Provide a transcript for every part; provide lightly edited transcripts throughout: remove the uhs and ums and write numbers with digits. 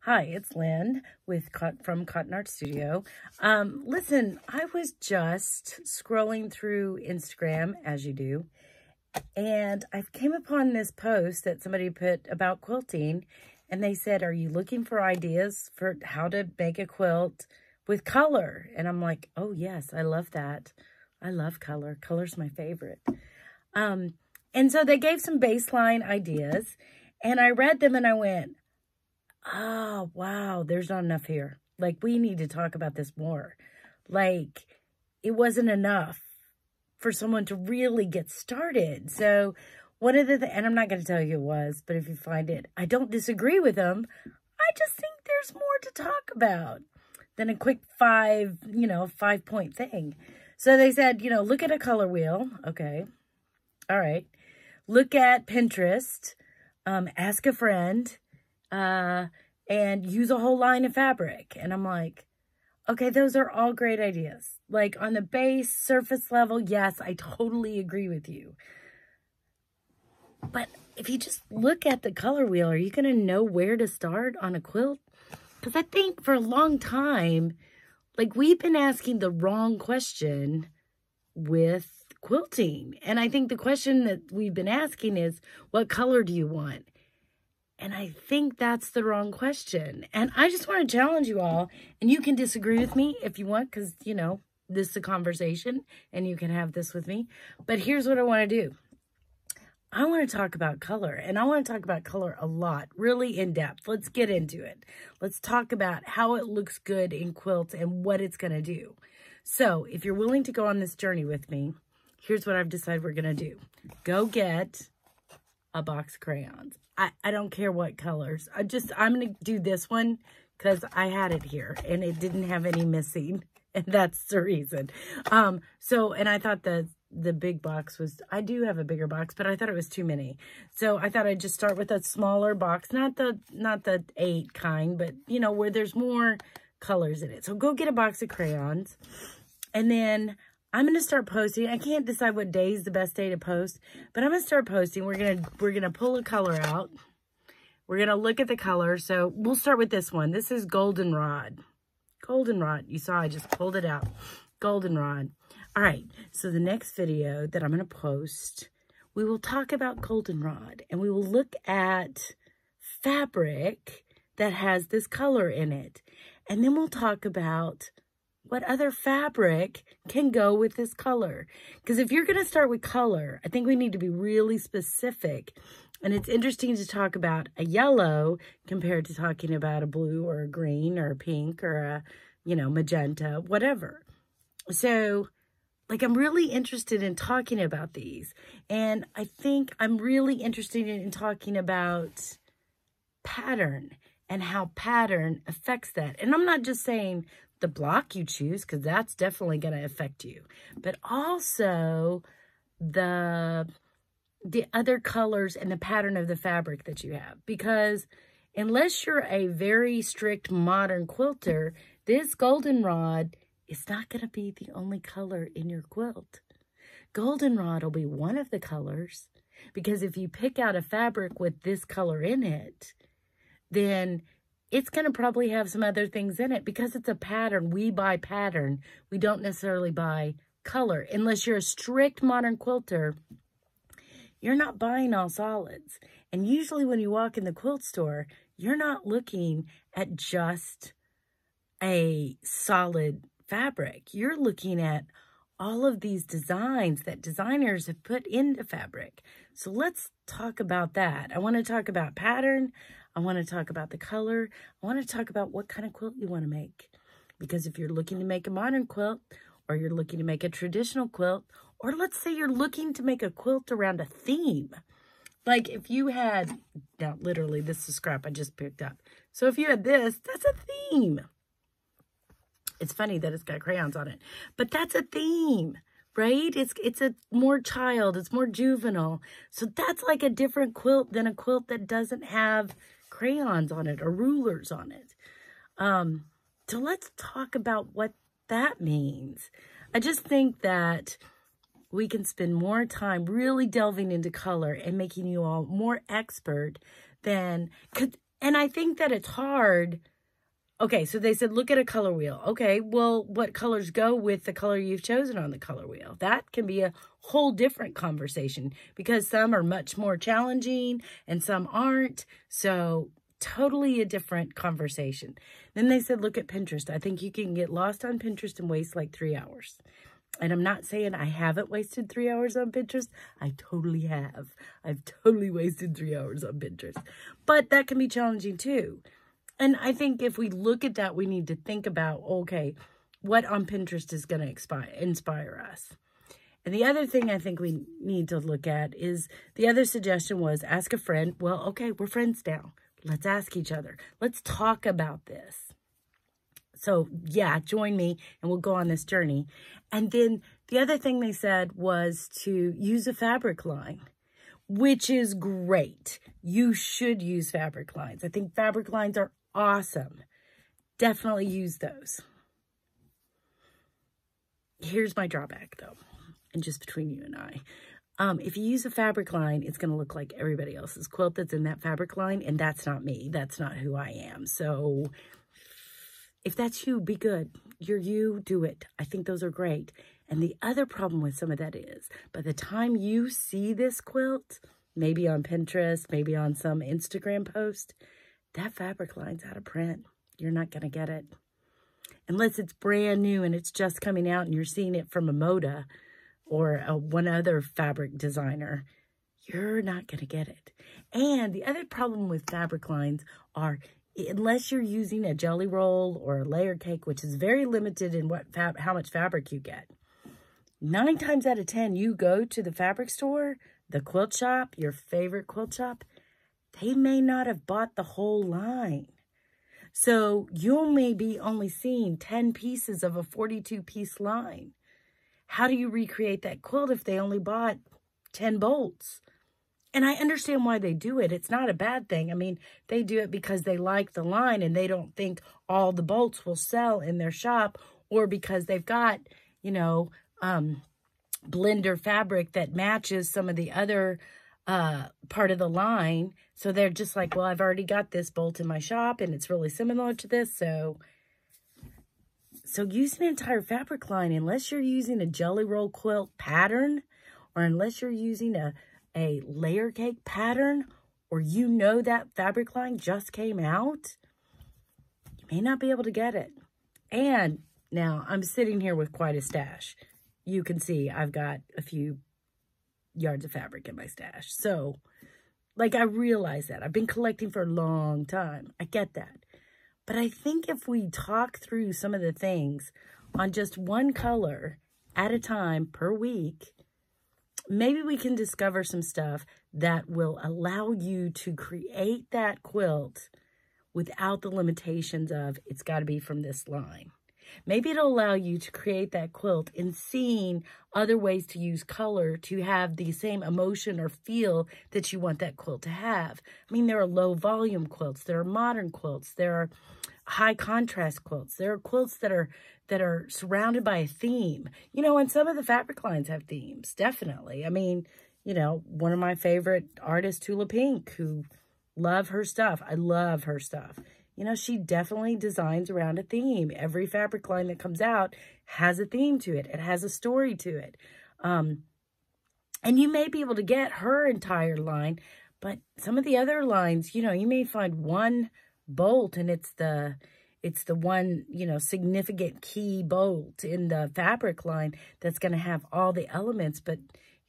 Hi, it's Lynn from Cotton Art Studio. Listen, I was just scrolling through Instagram, as you do, and I came upon this post that somebody put about quilting, and they said, are you looking for ideas for how to make a quilt with color? And I'm like, oh yes, I love that. I love color. Color's my favorite. And so they gave some baseline ideas, and I read them and I went, oh, wow, there's not enough here. Like, we need to talk about this more. Like, it wasn't enough for someone to really get started. So one of the, and I'm not going to tell you it was, but if you find it, I don't disagree with them. I just think there's more to talk about than a quick 5-point thing. So they said, look at a color wheel. Okay. All right. Look at Pinterest. Ask a friend. And use a whole line of fabric. And I'm like, okay, those are all great ideas. Like on the base surface level, yes, I totally agree with you. But if you just look at the color wheel, are you going to know where to start on a quilt? Because I think for a long time, like we've been asking the wrong question with quilting. And I think the question that we've been asking is, what color do you want? And I think that's the wrong question. And I just want to challenge you all, and you can disagree with me if you want, because, this is a conversation, and you can have this with me. But here's what I want to do. I want to talk about color, and I want to talk about color a lot, really in depth. Let's get into it. Let's talk about how it looks good in quilts and what it's going to do. So if you're willing to go on this journey with me, here's what I've decided we're going to do. Go get a box of crayons. I don't care what colors. I'm going to do this one because I had it here and it didn't have any missing. And that's the reason. And I thought the big box was, I do have a bigger box, but I thought it was too many. So I thought I'd just start with a smaller box, not the 8 kind, but where there's more colors in it. So go get a box of crayons, and then I'm going to start posting. I can't decide what day is the best day to post, but I'm going to start posting. We're going to pull a color out. We're going to look at the color. So we'll start with this one. This is Goldenrod. Goldenrod. You saw I just pulled it out. Goldenrod. All right. So the next video that I'm going to post, we will talk about Goldenrod, and we will look at fabric that has this color in it. And then we'll talk about what other fabric can go with this color. Because if you're going to start with color, I think we need to be really specific. And it's interesting to talk about a yellow compared to talking about a blue or a green or a pink or a, magenta, whatever. So, like, I'm really interested in talking about these. And I think I'm really interested in talking about pattern and how pattern affects that. And I'm not just saying the block you choose, because that's definitely going to affect you, but also the other colors and the pattern of the fabric that you have. Because unless you're a very strict modern quilter, this goldenrod is not going to be the only color in your quilt. Goldenrod will be one of the colors, because if you pick out a fabric with this color in it, then it's going to probably have some other things in it, because it's a pattern. We buy pattern. We don't necessarily buy color. Unless you're a strict modern quilter, you're not buying all solids. And usually when you walk in the quilt store, you're not looking at just a solid fabric. You're looking at all of these designs that designers have put into fabric. So let's talk about that. I want to talk about pattern. I want to talk about the color. I want to talk about what kind of quilt you want to make. Because if you're looking to make a modern quilt, or you're looking to make a traditional quilt, or let's say you're looking to make a quilt around a theme. Like if you had, now literally this is scrap I just picked up. So if you had this, that's a theme. It's funny that it's got crayons on it, but that's a theme, right? It's a more child, it's more juvenile. So that's like a different quilt than a quilt that doesn't have crayons on it or rulers on it. So let's talk about what that means. I just think that we can spend more time really delving into color and making you all more expert than, And I think that it's hard. Okay, so they said, look at a color wheel. Okay, well, what colors go with the color you've chosen on the color wheel? That can be a whole different conversation because some are much more challenging and some aren't. So totally a different conversation. Then they said, look at Pinterest. I think you can get lost on Pinterest and waste like 3 hours. And I'm not saying I haven't wasted 3 hours on Pinterest. I totally have. I've totally wasted 3 hours on Pinterest. But that can be challenging too. And I think if we look at that, we need to think about, okay, what on Pinterest is going to inspire us. And the other thing I think we need to look at is the other suggestion was ask a friend. Well, okay, we're friends now. Let's ask each other. Let's talk about this. So yeah, join me and we'll go on this journey. And then the other thing they said was to use a fabric line, which is great. You should use fabric lines. I think fabric lines are awesome. Definitely use those. Here's my drawback though, and just between you and I. If you use a fabric line, it's going to look like everybody else's quilt that's in that fabric line, and that's not me. That's not who I am. So if that's you, be good. You're you, do it. I think those are great. And the other problem with some of that is, by the time you see this quilt, maybe on Pinterest, maybe on some Instagram post, that fabric line's out of print. You're not going to get it. Unless it's brand new and it's just coming out and you're seeing it from a Moda or one other fabric designer, you're not going to get it. And the other problem with fabric lines are, unless you're using a jelly roll or a layer cake, which is very limited in how much fabric you get, 9 times out of 10, you go to the fabric store, the quilt shop, your favorite quilt shop, they may not have bought the whole line. So you may be only seeing 10 pieces of a 42-piece line. How do you recreate that quilt if they only bought 10 bolts? And I understand why they do it. It's not a bad thing. I mean, they do it because they like the line and they don't think all the bolts will sell in their shop, or because they've got, you know, blender fabric that matches some of the other part of the line. So they're just like, well, I've already got this bolt in my shop and it's really similar to this. So use an entire fabric line, unless you're using a jelly roll quilt pattern, or unless you're using a layer cake pattern, or you know that fabric line just came out, you may not be able to get it. And now I'm sitting here with quite a stash. You can see I've got a few yards of fabric in my stash. So, like, I realize that. I've been collecting for a long time. I get that. But I think if we talk through some of the things on just one color at a time per week, maybe we can discover some stuff that will allow you to create that quilt without the limitations of it's got to be from this line. Maybe it'll allow you to create that quilt in seeing other ways to use color to have the same emotion or feel that you want that quilt to have. I mean, there are low volume quilts, there are modern quilts, there are high contrast quilts, there are quilts that are surrounded by a theme. You know, and some of the fabric lines have themes, definitely. I mean, you know, one of my favorite artists, Tula Pink, who love her stuff. I love her stuff. You know, she definitely designs around a theme. Every fabric line that comes out has a theme to it. It has a story to it. And you may be able to get her entire line, but some of the other lines, you know, you may find one bolt and it's the one, you know, significant key bolt in the fabric line that's going to have all the elements, but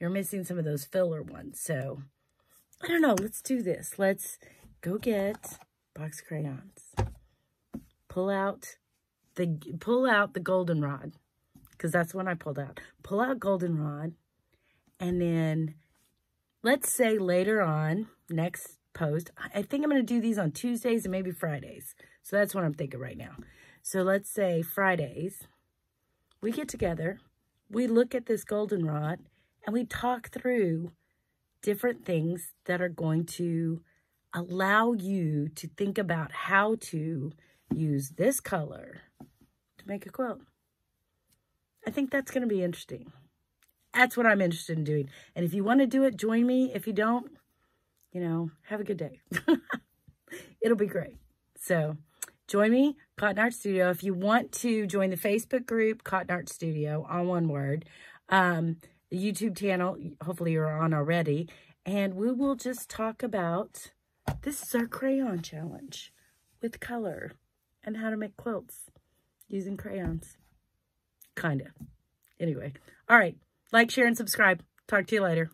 you're missing some of those filler ones. So, I don't know. Let's do this. Let's go get box crayons. Pull out the goldenrod, because that's when I pulled out. Pull out goldenrod, and then let's say later on, next post, I think I'm going to do these on Tuesdays and maybe Fridays. So that's what I'm thinking right now. So let's say Fridays, we get together, we look at this goldenrod, and we talk through different things that are going to allow you to think about how to use this color to make a quilt. I think that's going to be interesting. That's what I'm interested in doing. And if you want to do it, join me. If you don't, you know, have a good day. It'll be great. So join me, Cotton Art Studio. If you want to join the Facebook group, Cotton Art Studio, all one word. The YouTube channel, hopefully you're on already. And we will just talk about, this is our crayon challenge with color and how to make quilts using crayons. Kind of. Anyway. All right. Like, share, and subscribe. Talk to you later.